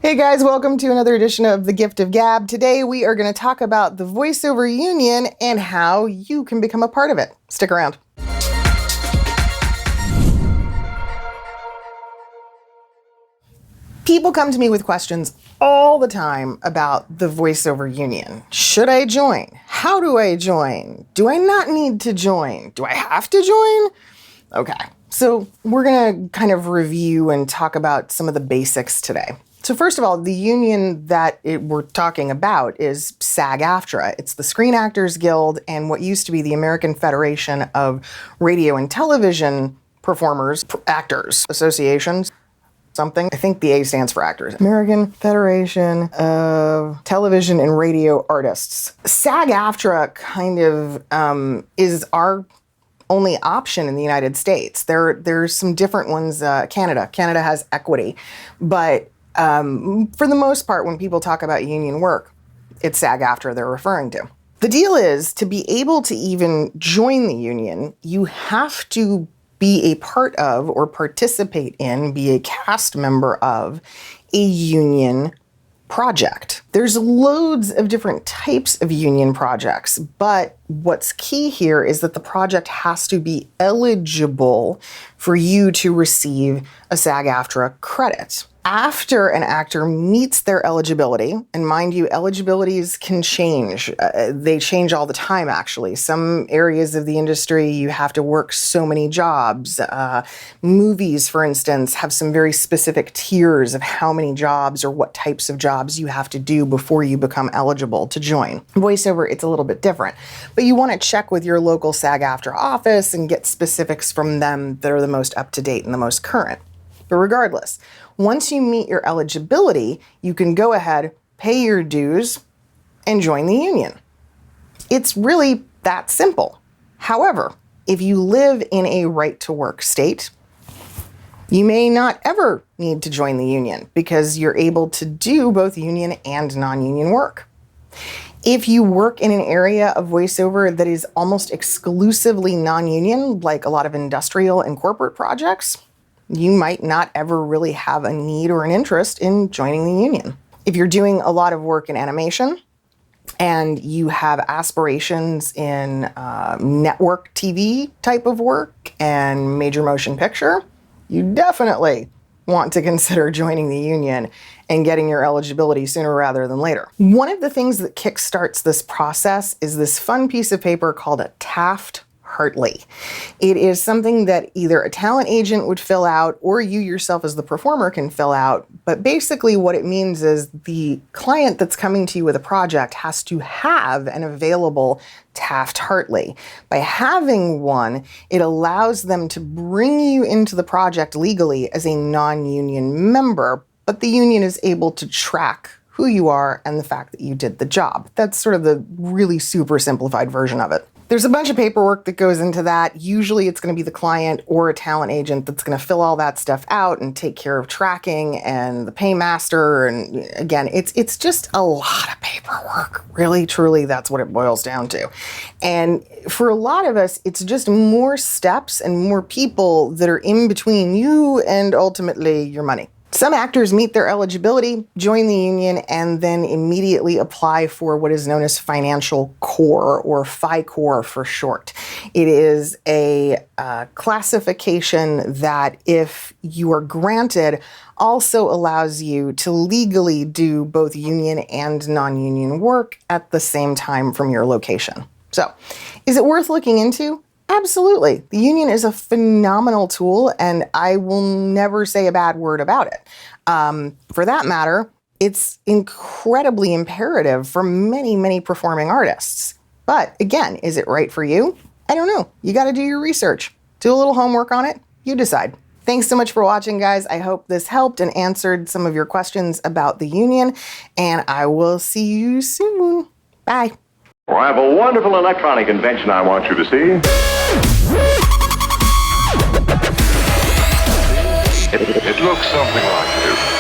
Hey guys, welcome to another edition of The Gift of Gab. Today we are going to talk about the voiceover union and how you can become a part of it. Stick around. People come to me with questions all the time about the voiceover union. Should I join? How do I join? Do I not need to join? Do I have to join? Okay, so we're going to kind of review and talk about some of the basics today. So first of all, the union that we're talking about is SAG-AFTRA. It's the Screen Actors Guild and what used to be the American Federation of Radio and Television Performers, Actors Associations, something. I think the A stands for actors. American Federation of Television and Radio Artists. SAG-AFTRA kind of is our only option in the United States. There's some different ones. Canada has equity, but for the most part, when people talk about union work, it's SAG-AFTRA they're referring to. The deal is, to be able to even join the union, you have to be a part of or participate in, be a cast member of a union project. There's loads of different types of union projects, but what's key here is that the project has to be eligible for you to receive a SAG-AFTRA credit. After an actor meets their eligibility, and mind you, eligibilities can change. They change all the time, actually. Some areas of the industry, you have to work so many jobs. Movies, for instance, have some very specific tiers of how many jobs or what types of jobs you have to do before you become eligible to join. Voiceover, it's a little bit different. But you want to check with your local SAG-AFTRA office and get specifics from them that are the most up-to-date and the most current. But regardless, once you meet your eligibility, you can go ahead, pay your dues, and join the union. It's really that simple. However, if you live in a right-to-work state, you may not ever need to join the union because you're able to do both union and non-union work. If you work in an area of voiceover that is almost exclusively non-union, like a lot of industrial and corporate projects, you might not ever really have a need or an interest in joining the union. If you're doing a lot of work in animation and you have aspirations in network TV type of work and major motion picture, you definitely want to consider joining the union and getting your eligibility sooner rather than later. One of the things that kickstarts this process is this fun piece of paper called a Taft-Hartley. It is something that either a talent agent would fill out or you yourself as the performer can fill out. But basically what it means is the client that's coming to you with a project has to have an available Taft-Hartley. By having one, it allows them to bring you into the project legally as a non-union member, but the union is able to track who you are and the fact that you did the job. That's sort of the really super simplified version of it. There's a bunch of paperwork that goes into that. Usually it's going to be the client or a talent agent that's going to fill all that stuff out and take care of tracking and the paymaster. And again, it's just a lot of paperwork. Really, truly, that's what it boils down to. And for a lot of us, it's just more steps and more people that are in between you and ultimately your money. Some actors meet their eligibility, join the union, and then immediately apply for what is known as financial core, or FICOR for short. It is a classification that, if you are granted, also allows you to legally do both union and non-union work at the same time from your location. So, is it worth looking into? Absolutely. The union is a phenomenal tool, and I will never say a bad word about it. For that matter, it's incredibly imperative for many, many performing artists. But again, is it right for you? I don't know. You got to do your research. Do a little homework on it. You decide. Thanks so much for watching, guys. I hope this helped and answered some of your questions about the union, and I will see you soon. Bye. Well, I have a wonderful electronic invention I want you to see. It looks something like this.